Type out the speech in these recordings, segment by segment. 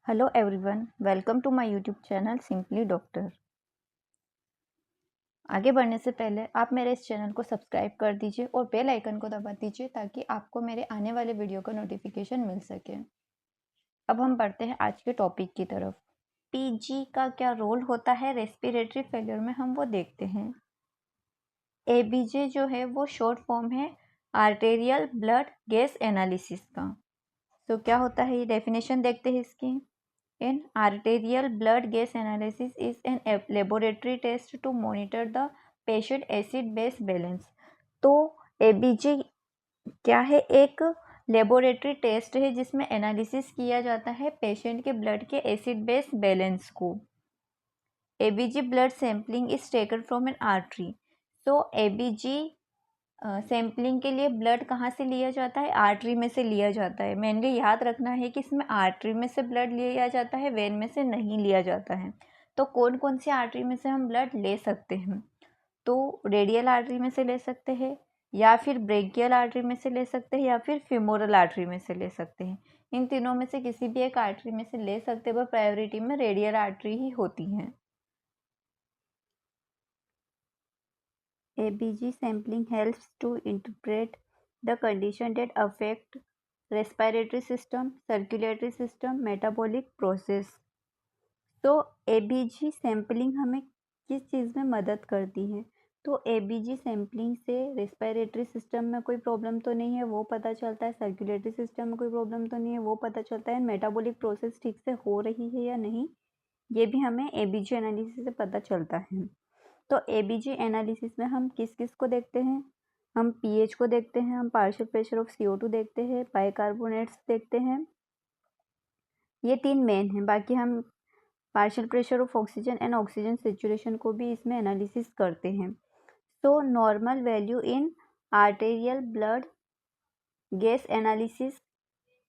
Hello everyone, welcome to my YouTube channel simply doctor. आगे बढ़ने से पहले आप मेरे इस चैनल को सब्सक्राइब कर दीजिए और बेल आइकन को दबा दीजिए ताकि आपको मेरे आने वाले वीडियो का नोटिफिकेशन मिल सके। अब हम बढ़ते हैं आज के टॉपिक की तरफ। पीजी का क्या रोल होता है रेस्पिरेटरी फेलियर में, हम वो देखते हैं। एबीजे जो है वो शॉर्ट फॉर्म है आर्टेरियल ब्लड गैस एनालिसिस का। तो क्या होता है, ये डेफिनेशन देखते हैं इसकी। An arterial blood gas analysis is an laboratory test to monitor the patient acid base balance। तो एबीजी क्या है, एक लेबोरेटरी टेस्ट है जिसमें एनालिसिस किया जाता है पेशेंट के ब्लड के एसिड बेस बैलेंस को। ABG blood sampling is taken from N artery. तो एबीजी सैम्पलिंग के लिए ब्लड कहाँ से लिया जाता है, आर्टरी में से लिया जाता है। मेनली याद रखना है कि इसमें आर्टरी में से ब्लड लिया जाता है, वेन में से नहीं लिया जाता है। तो कौन कौन सी आर्टरी में से हम ब्लड ले सकते हैं, तो रेडियल आर्टरी में से ले सकते हैं, या फिर ब्रेकियल आर्टरी में से ले सकते हैं, या फिर फिमोरल आर्टरी में से ले सकते हैं। इन तीनों में से किसी भी एक आर्टरी में से ले सकते हैं, पर प्रायोरिटी में रेडियल आर्टरी ही होती हैं। ABG sampling helps to interpret the condition that affect respiratory system, circulatory system, metabolic process। तो ABG सैम्पलिंग हमें किस चीज़ में मदद करती है, तो ABG सैम्पलिंग से रेस्पिरेटरी सिस्टम में कोई प्रॉब्लम तो नहीं है वो पता चलता है, सर्कुलेटरी सिस्टम में कोई प्रॉब्लम तो नहीं है वो पता चलता है, मेटाबॉलिक प्रोसेस ठीक से हो रही है या नहीं ये भी हमें ABG एनालिसिस से पता चलता है। तो एबीजी एनालिसिस में हम किस किस को देखते हैं, हम पीएच को देखते हैं, हम पार्शियल प्रेशर ऑफ CO2 देखते हैं, बाइकार्बोनेट्स देखते हैं। ये तीन मेन हैं। बाकी हम partial pressure of oxygen and oxygen saturation को भी इसमें एनालिसिस करते हैं। तो normal value in arterial blood gas analysis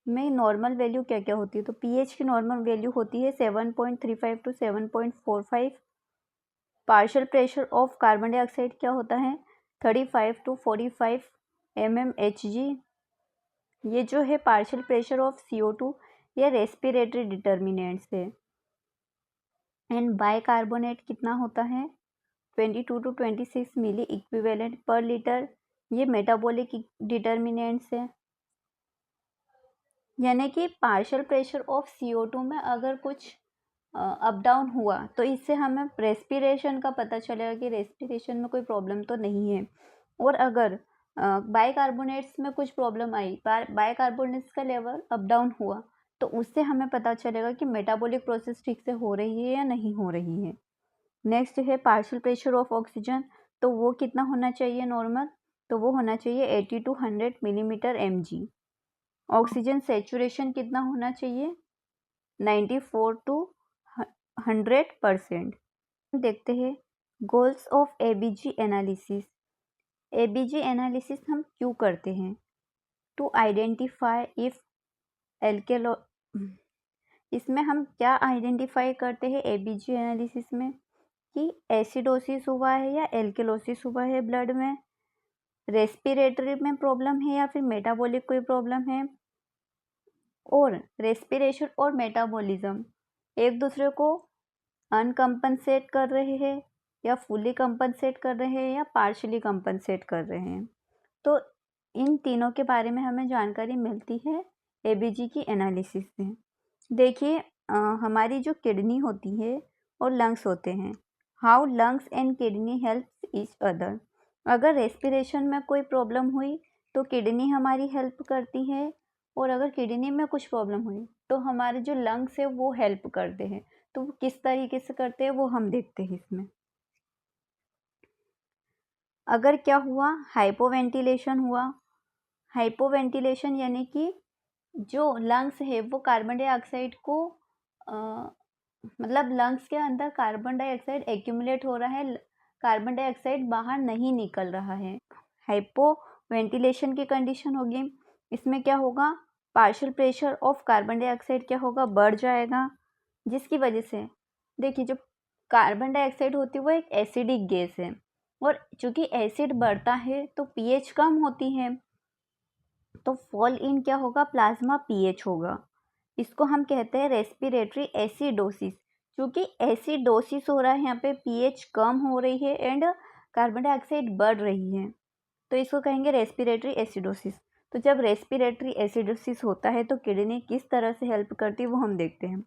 में नॉर्मल वैल्यू क्या क्या होती है, तो पीएच की नॉर्मल वैल्यू होती है 7.35 to 7.45। Partial pressure of carbon dioxide क्या होता है 35 टू 45 mmHg। ये जो है पार्शियल प्रेशर ऑफ CO2 ये रेस्पिरेटरी डिटर्मिनेंट्स है। एंड बाइकार्बोनेट कितना होता है 22 to 26 milliequivalent per litre, ये मेटाबॉलिक डिटर्मिनेंट्स है। यानी कि पार्शियल प्रेशर ऑफ CO2 में अगर कुछ अप डाउन हुआ तो इससे हमें रेस्पिरेशन का पता चलेगा कि रेस्पिरेशन में कोई प्रॉब्लम तो नहीं है। और अगर बाइकार्बोनेट्स में कुछ प्रॉब्लम आई, बाइकार्बोनेट्स का लेवल अप डाउन हुआ, तो उससे हमें पता चलेगा कि मेटाबॉलिक प्रोसेस ठीक से हो रही है या नहीं हो रही है। नेक्स्ट है पार्शियल प्रेशर ऑफ ऑक्सीजन, तो वो कितना होना चाहिए नॉर्मल, तो वो होना चाहिए 80 to 100 millimetre mg। Oxygen saturation कितना होना चाहिए 94 टू 100%। देखते हैं goals of ABG analysis. ABG analysis हम क्यों करते हैं, टू आइडेंटिफाई इफ एल्केलो इसमें हम क्या आइडेंटिफाई करते हैं एबीजी एनालिसिस में कि एसिडोसिस हुआ है या एल्केलोसिस हुआ है ब्लड में, रेस्पिरेटरी में प्रॉब्लम है या फिर मेटाबॉलिक कोई प्रॉब्लम है, और रेस्पिरेशन और मेटाबॉलिज्म एक दूसरे को अनकम्पनसेट कर रहे हैं या फुली कंपनसेट कर रहे हैं या पार्शली कंपनसेट कर रहे हैं। तो इन तीनों के बारे में हमें जानकारी मिलती है एबीजी की एनालिसिस से। देखिए हमारी जो किडनी होती है और लंग्स होते हैं, how lungs and kidney help each other. अगर रेस्पिरेशन में कोई प्रॉब्लम हुई तो किडनी हमारी हेल्प करती है, और अगर किडनी में कुछ प्रॉब्लम हुई तो हमारे जो लंग्स है वो हेल्प करते हैं। तो वो किस तरीके से करते हैं वो हम देखते हैं इसमें। अगर क्या हुआ हाइपोवेंटिलेशन हुआ, हाइपोवेंटिलेशन यानी कि जो लंग्स है वो कार्बन डाइऑक्साइड को मतलब लंग्स के अंदर कार्बन डाइऑक्साइड एक्यूमुलेट हो रहा है, कार्बन डाइऑक्साइड बाहर नहीं निकल रहा है। हाइपोवेंटिलेशन की कंडीशन होगी, इसमें क्या होगा partial pressure of carbon dioxide क्या होगा बढ़ जाएगा, जिसकी वजह से देखिए जो कार्बन डाइऑक्साइड होती है वो एक एसिडिक गैस है, और चूंकि एसिड बढ़ता है तो पीएच कम होती है, तो फॉल इन क्या होगा प्लाज्मा पीएच होगा। इसको हम कहते हैं रेस्पिरेटरी एसिडोसिस। क्योंकि एसिडोसिस हो रहा है, यहाँ पे पीएच कम हो रही है एंड कार्बन डाइऑक्साइड बढ़ रही है, तो इसको कहेंगे रेस्पिरेटरी एसिडोसिस। तो जब रेस्पिरेटरी एसिडोसिस होता है तो किडनी किस तरह से हेल्प करती है वो हम देखते हैं।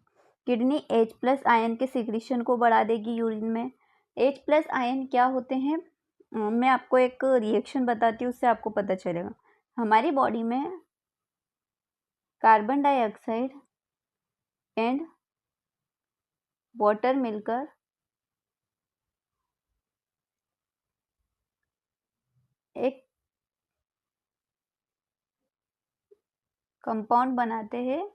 किडनी H+ आयन के सिक्रीशन को बढ़ा देगी यूरिन में। H+ आयन क्या होते हैं, मैं आपको एक रिएक्शन बताती हूँ, उससे आपको पता चलेगा। हमारी बॉडी में कार्बन डाइऑक्साइड एंड वाटर मिलकर एक कंपाउंड बनाते हैं।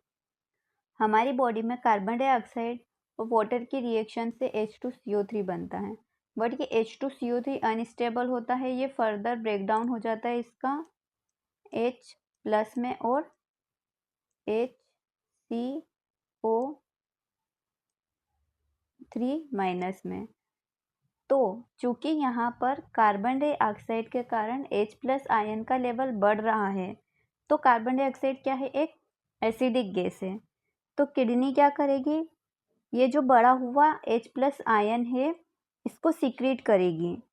हमारी बॉडी में कार्बन डाइऑक्साइड और वाटर की रिएक्शन से H2CO3 बनता है, बट ये H2CO3 अनस्टेबल होता है, ये फर्दर ब्रेक डाउन हो जाता है इसका H+ में और HCO3- में। तो चूंकि यहाँ पर कार्बन डाइऑक्साइड के कारण H+ आयन का लेवल बढ़ रहा है, तो कार्बन डाइऑक्साइड क्या है, एक एसिडिक गैस है। तो किडनी क्या करेगी, ये जो बढ़ा हुआ H+ आयन है इसको सीक्रेट करेगी,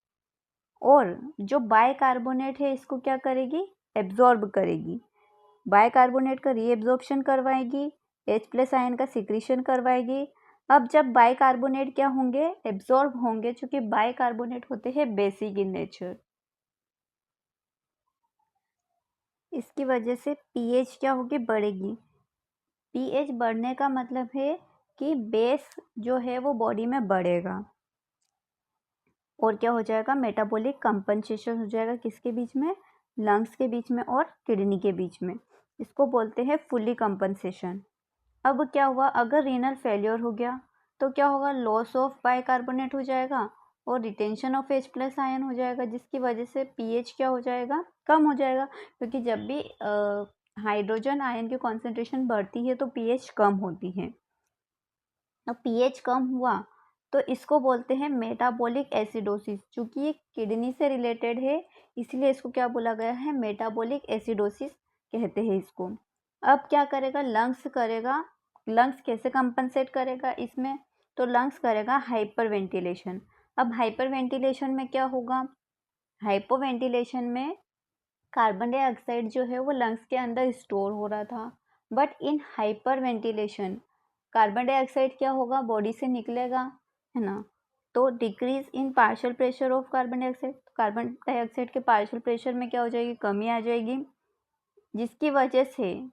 और जो बाइकार्बोनेट है इसको क्या करेगी, एब्जॉर्ब करेगी। बाइकार्बोनेट का रीएब्जॉर्प्शन करवाएगी, H+ आयन का सिक्रीशन करवाएगी। अब जब बाइकार्बोनेट क्या होंगे, एब्जॉर्ब होंगे, चूंकि बाइकार्बोनेट होते हैं बेसिक इन नेचर। इसकी वजह से पीएच क्या होगी, बढ़ेगी। पीएच बढ़ने का मतलब है कि बेस जो है वो बॉडी में बढ़ेगा, और क्या हो जाएगा, मेटाबॉलिक कंपनसेशन हो जाएगा, किसके बीच में, लंग्स के बीच में और किडनी के बीच में। इसको बोलते हैं फुल्ली कंपनसेशन। अब क्या हुआ, अगर रीनल फेलियर हो गया तो क्या होगा, लॉस ऑफ बाइकार्बोनेट हो जाएगा और रिटेंशन ऑफ H+ आयन हो जाएगा, जिसकी वजह से पीएच क्या हो जाएगा, कम हो जाएगा। क्योंकि जब भी हाइड्रोजन आयन की कॉन्सेंट्रेशन बढ़ती है तो पीएच कम होती है। अब पीएच कम हुआ तो इसको बोलते हैं मेटाबॉलिक एसिडोसिस। चूँकि ये किडनी से रिलेटेड है इसलिए इसको क्या बोला गया है, मेटाबॉलिक एसिडोसिस कहते हैं इसको। अब क्या करेगा, लंग्स करेगा। लंग्स कैसे कंपनसेट करेगा इसमें, तो लंग्स करेगा हाइपर वेंटिलेशन। अब हाइपर वेंटिलेशन में क्या होगा, हाइपो वेंटिलेशन में कार्बन डाइऑक्साइड जो है वो लंग्स के अंदर स्टोर हो रहा था, but in hyper ventilation carbon dioxide क्या होगा, बॉडी से निकलेगा, है ना। तो decrease in partial pressure of carbon dioxide, carbon dioxide के पार्शियल प्रेशर में क्या हो जाएगी, कमी आ जाएगी, जिसकी वजह से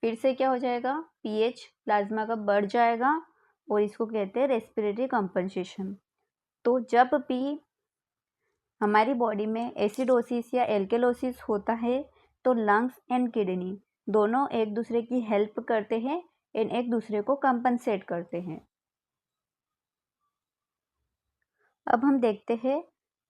फिर से क्या हो जाएगा, पीएच प्लाज्मा का बढ़ जाएगा, और इसको कहते हैं रेस्पिरेटरी कंपनसेशन। तो जब भी हमारी बॉडी में एसिडोसिस या एल्केलोसिस होता है तो लंग्स एंड किडनी दोनों एक दूसरे की हेल्प करते हैं एंड एक दूसरे को कंपनसेट करते हैं। अब हम देखते हैं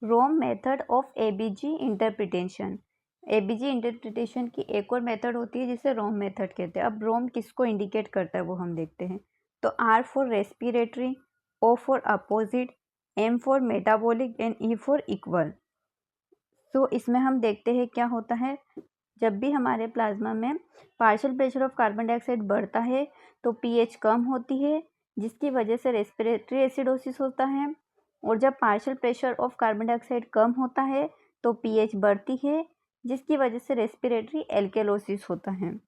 ROME method of ABG interpretation. ABG interpretation की एक और मेथड होती है जिसे रोम मेथड कहते हैं। अब रोम किसको इंडिकेट करता है वो हम देखते हैं। तो R for respiratory, O for opposite, M for metabolic and E for equal. तो इसमें हम देखते हैं क्या होता है, जब भी हमारे प्लाज्मा में partial pressure of carbon dioxide बढ़ता है तो पीएच कम होती है, जिसकी वजह से रेस्पिरेटरी एसिडोसिस होता है। और जब partial pressure of carbon dioxide कम होता है तो पीएच बढ़ती है, जिसकी वजह से रेस्पिरेटरी एल्केलोसिस होता है।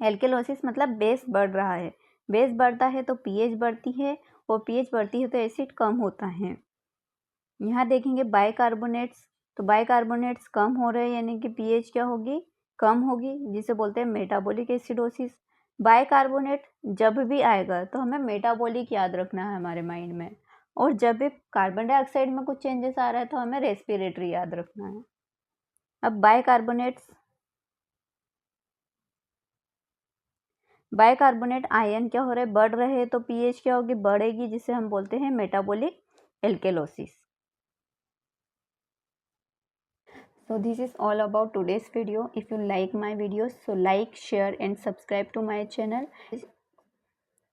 एल्केलोसिस मतलब बेस बढ़ रहा है, बेस बढ़ता है तो पीएच बढ़ती है, और पीएच बढ़ती है तो एसिड कम होता है। यहाँ देखेंगे बाइकार्बोनेट्स, तो बाइकार्बोनेट्स कम हो रहे हैं यानी कि पीएच क्या होगी, कम होगी, जिसे बोलते हैं मेटाबॉलिक एसिडोसिस। बाइकार्बोनेट जब भी आएगा तो हमें मेटाबॉलिक याद रखना है हमारे माइंड में, और जब भी कार्बन डाइऑक्साइड में कुछ चेंजेस आ रहा है तो हमें रेस्पिरेटरी याद रखना है। अब बाइकार्बोनेट आयन क्या हो रहे हैं, बढ़ रहे हैं, तो पीएच क्या होगी, बढ़ेगी, जिसे हम बोलते हैं metabolic alkalosis. So this is all about today's video. If you like my videos, so like, share and subscribe to my channel.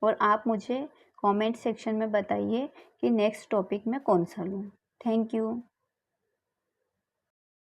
और आप मुझे कमेंट सेक्शन में बताइए कि नेक्स्ट टॉपिक में कौन सा लूँ। Thank you.